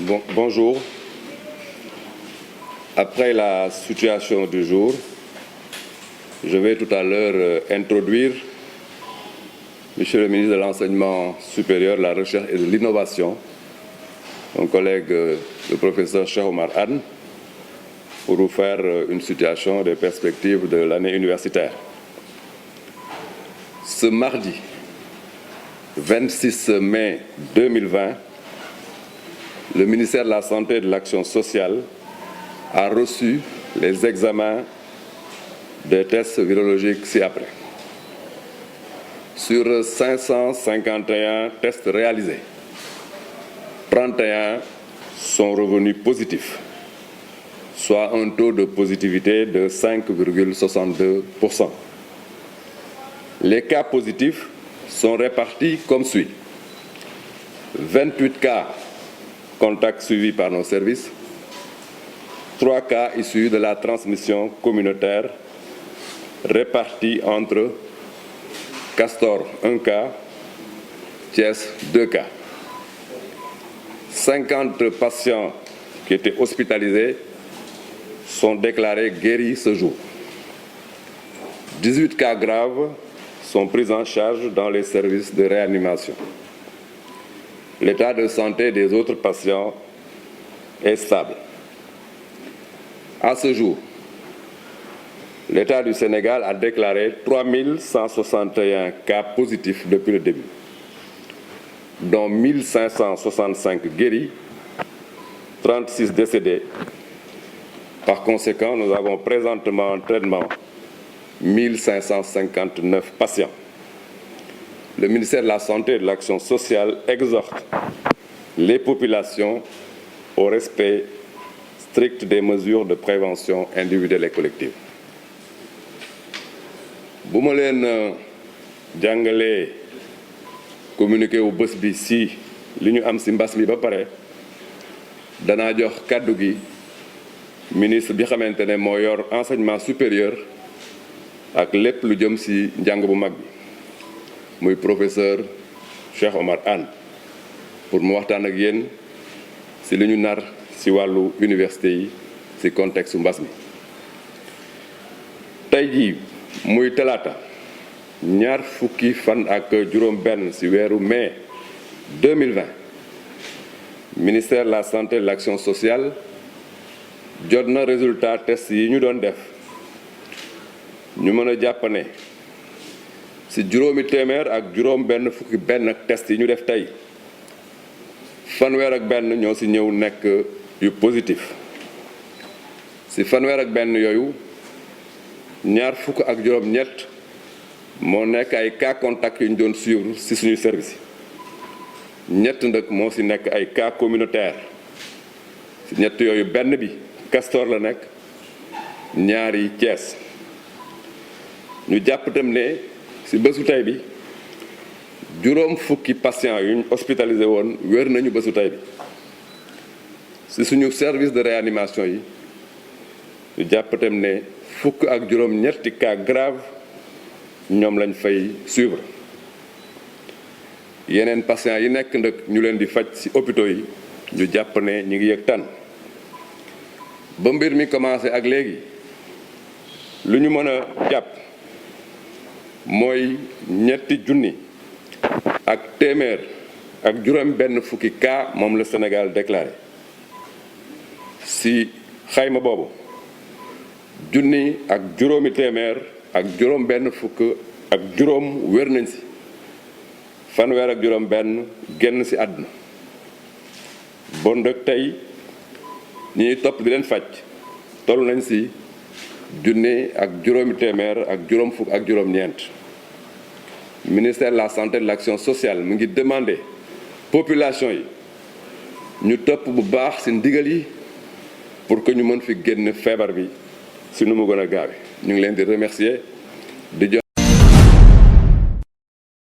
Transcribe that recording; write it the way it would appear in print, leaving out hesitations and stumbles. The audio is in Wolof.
Bonjour. Après la situation du jour, je vais tout à l'heure introduire Monsieur le ministre de l'Enseignement supérieur, de la Recherche et de l'Innovation, mon collègue le professeur Cheikh Oumar Anne, pour vous faire une situation des perspectives de l'année universitaire. Ce mardi 26 mai 2020, le ministère de la Santé et de l'Action sociale a reçu les examens des tests virologiques ci-après. Sur 551 tests réalisés, 31 sont revenus positifs, soit un taux de positivité de 5,62%. Les cas positifs sont répartis comme suit. 28 cas contacts suivis par nos services, 3 cas issus de la transmission communautaire répartis entre Castor 1 cas, Thiès 2 cas. 50 patients qui étaient hospitalisés sont déclarés guéris ce jour. 18 cas graves sont pris en charge dans les services de réanimation. L'état de santé des autres patients est stable. À ce jour, l'État du Sénégal a déclaré 3161 cas positifs depuis le début, dont 1565 guéris, 36 décédés. Par conséquent, nous avons présentement en traitement 1559 patients. Le ministère de la Santé et de l'Action sociale exhorte les populations au respect strict des mesures de prévention individuelle et collective. bu ma leen jàngalee communiqué wu bés bi si li ñu am si mbas mi ba pare danaa jox kàddu gi ministre bi xamante ne moo yor enseignement supérieur ak lépp lu jëm si njàng bu mag bi muy professeur Cheikh Oumar Anne pour mu waxtaan ak yéen si li ñu nar si wàllu université yi si contexte mbas mi. tey jii muy talaata ñaar fukki fan ak juróom benn ci weeru mai 2020 ministère de la santé et de l'action sociale jot na résultat test yi ñu doon def ñu mën a jàpp ne ci juróomi téeméer ak juróom benn fukki benn test yi ñu def tey fanweer ak benn ñoo ci ñëw nekk yu positif ci fanweer ak benn yooyu ñaar fukk ak juróom ñett moo nekk ay cas contact yu ñu doon suivre ci suñu service ñett nag moo ci nekk ay cas communautaire ci ñett yooyu benn bi Castor la nekk ñaari Thiès ñu jàpp tam ne ci bésu tey bi juróom fukki patients yu ñu hospitalisé woon wér nañu bésu tey bi ci suñu service de réanimation yi ñu jàpp tam ne fukk ak juróom ñetti cas grave ñoom lañ fay suivre yeneen patients yi nekk nag ñu leen di faj ci hôpitaux yi ñu jàpp ne ñu ngi yëg tan ba mbir mi commencé ak léegi lu ñu mën a jàpp mooy ñetti junni ak téeméer ak juróom benn fukki cas moom la Sénégal déclaré ci xayma boobu junni ak juróomi téeméer ak juróom benn fukk ak juróom wér nañ ci fanweer ak juróom benn génn ci àdduna bon nag tey ñi ñuy topp di leen faj toll nañ ci junni ak juróomi téeméer ak juróom fukk ak juróom ñeent ministère de la santé et de l'action sociale mu ngi demander population yi ñu topp bu baax ci ndigal yi pour que ñu mën fi génn feebar bi si nu mu gën a gaawe ñu ngi leen di remercier di jox